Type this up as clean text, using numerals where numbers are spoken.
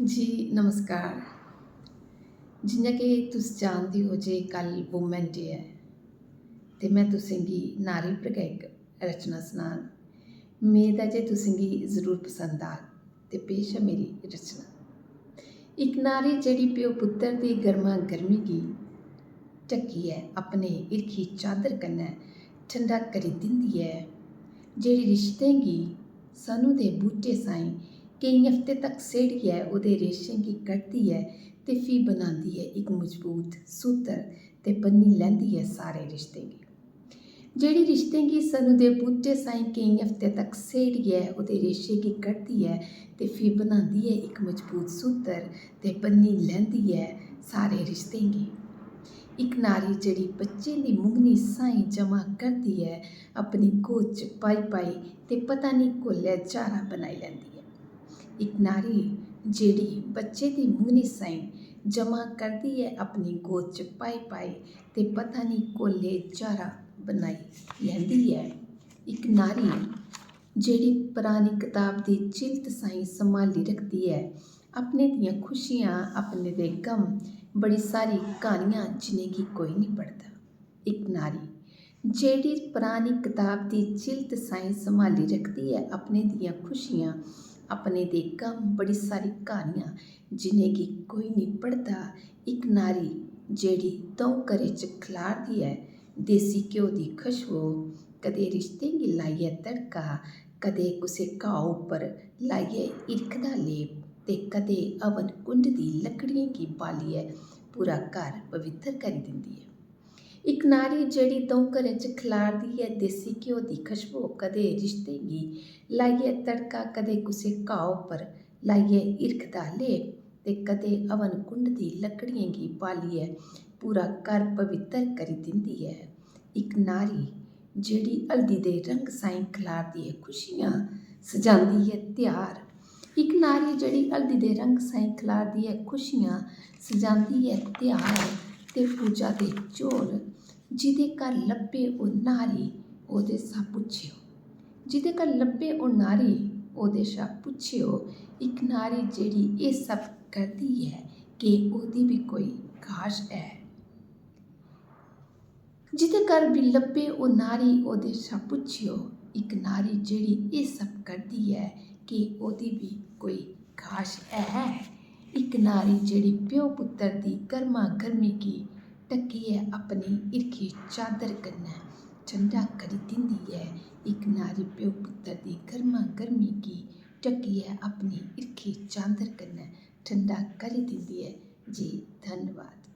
जी नमस्कार। जि'यां कि तुस जानदे हो जे कल वूमेन डे है ते मैं तुसें गी नारी पर गै इक रचना सनाङ। मेद ऐ जे तुसें गी ज़रूर पसंद आग ते पेश ऐ मेरी रचना। इक नारी जेह्ड़ी प्यो पुत्तर दी गर्मा गर्मी गी ढक्कियै अपने हिरखी चादर कन्नै ठंडा करी दिंदी ऐ, जेह्ड़ी रिश्तें गी सनू दे बूह्टे साहीं केईं हफ्ते तक सेड़ियै ओह्दे रेशें गी कड्ढदी ऐ ते फ्ही बनांदी ऐ इक मजबूत सूत्तर ते बन्नी लैंदी ऐ सारे रिश्तें गी। जेह्ड़ी रिश्तें गी सनू दे बूह्टे साहीं केईं हफ्ते तक सेड़ियै ओह्दे रेशे गी कड्ढदी ऐ ते फ्ही बनांदी ऐ इक मजबूत सूत्तर ते बन्नी लैंदी ऐ सारे रिश्तें गी। इक नारी जेह्ड़ी बच्चें दी मुंगनी साहीं जमा करदी ऐ अपनी गोद च पाई पाई ते पता निं कोल्लै चारा बनाई लैंदी ऐ। इक नारी जेह्ड़ी बच्चे दी मुंगनी साहीं जमा करदी ऐ अपनी गोद च पाई पाई ते पता निं कोल्लै चारा बनाई लैंदी ऐ। इक नारी जेह्ड़ी परानी कताब दी जिल्द साहीं संभाली रखदी ऐ अपने दियां खुशियां अपने दे गम बड़ी सारी क्हानियां जिनेंगी कोई नहीं पढ़दा। इक नारी जेह्ड़ी परानी कताब दी जिल्द साहीं संभाली रखदी ऐ अपने दियां खुशियां अपने दे गम बड़ी सारी क्हानियां जिनेंगी कोई नहीं पढ़दा। इक नारी जेह्ड़ी द'ऊं घरें च खलारदी ऐ देसी घ्यो दी खुशबू, कदें रिश्तें गी लाइयै तड़का, कदें कुसै घाऽ उप्पर लाइयै हिरख दा लेप ते कदें हवन कुंड दी लकड़ियें गी बालियै पूरा घर पवित्तर करी दिंदी ऐ। इक नारी जेह्ड़ी द'ऊं घरें च खलारदी ऐ देसी घ्यो दी खुशबू, कदें रिश्तें गी लाइयै तड़का, कदें कुसै घाऽ उप्पर लाइयै हिरख दा लेप ते कदें हवन कुंड दी लकड़ियें गी बालियै पूरा घर पवित्तर करी दिंदी ऐ। इक नारी जेह्ड़ी हल्दी दे रंग साहीं खलारदी ऐ खुशियां, सजांदी ऐ ध्यार। इक नारी जेह्ड़ी हल्दी दे रंग साहीं खलारदी ऐ खुशियां, सजांदी ऐ ध्यार ते पूजा दे चौल। जिदे घर लब्भे ओह् नारी ओह्दे शा पुच्छेओ, जिदे घर लब्भे ओह् नारी ओह्दे शा पुच्छेओ। इक नारी जेह्ड़ी एह् सब करदी ऐ कि ओह्दी बी कोई खाश ऐ। जिदे घर बी लब्भे ओह् नारी ओह्दे शा पुच्छेओ। इक नारी जेह्ड़ी एह् सब करदी ऐ कि ओह्दी बी कोई खाश ऐ। इक नारी जेह्ड़ी प्यो पुत्तर दी गर्मा गर्मी गी ढक्कियै अपनी हिरखी चादर कन्नै ठंडा करी दिंदी ऐ। इक नारी प्यो पुत्तर दी गर्मा गर्मी गी ढक्कियै अपनी हिरखी चादर कन्नै ठंडा करी दिंदी ऐ। जी धन्नवाद।